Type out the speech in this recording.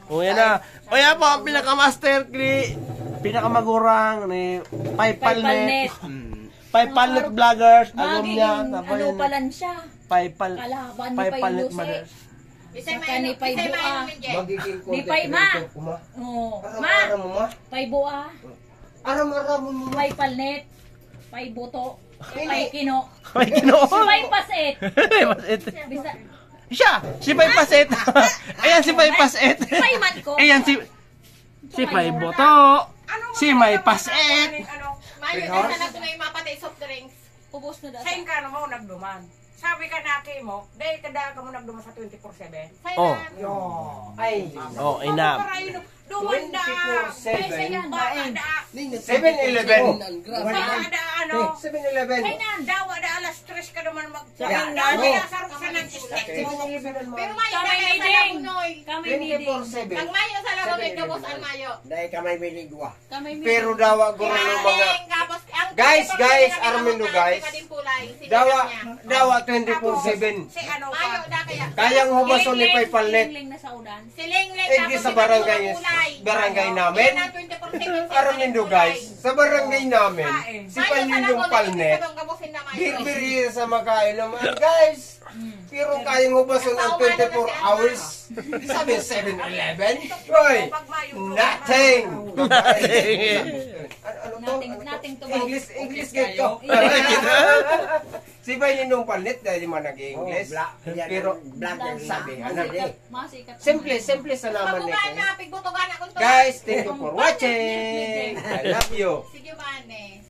O yan na. O yan po, ang pinaka-master ni pinakamagurang ni Paypalnet. Paypalnet vloggers. Alam niya. Ano palan siya? Kalaban ni Paypalnet Paylusi. mothers. Saka ni Paybua. Magiging Ni Payma. Oo. Ma. Paybua. Aram-aram mo. Paypalnet. Paybuto. Paykino. Paykino. Si Paypaset. Paypaset. Bisa. Siya! Si Paypaset! Ayan si Paypaset! Payman ko. Ayan si Payboto! Si Maypaset! Mayo, nasa na ito na yung mapatay soft drinks. Ubos na Saan data. ka naman nagduman? Sabi ka na mo, dahil kada ka mo nagduman sa 24/7. Oh. Yo. Ay. Oh, enough. Duman da. 24/7. 7-Eleven. Wala. Da ano? 7-Eleven. Dawa da alas 3 ka naman mag... Yan. Dawa da sarap sa nag-stick. 7-Eleven mo. Pero mayo, Kamay dahil sa meeting. labunoy. Kami meeting. 24/7. Pag mayo sa labunoy, gabos ang mayo. Dahil ka may biligwa. Kami meeting. Pero dawa guro ng mga Guys, Armando, guys. dawa 24/7. Si ano Mayo, pa? da kaya. Kayang hubason ni Paypalnet. Ling na sa udan. Siling-ling. Eh di sa barangay namin. Armando guys, sa barangay namin, si Panyong Palnet, birbiri sa makain naman guys. Pero kayang hubason ang 24 hours. Sabi 7-Eleven? Hoy, nothing. Ano to? Nothing to English gate ko. Si Panyong Palnet dahil man nag-English. Pero sabi, ano simple sa naman nito. Guys, thank you for watching. I love you. Sige, Mane.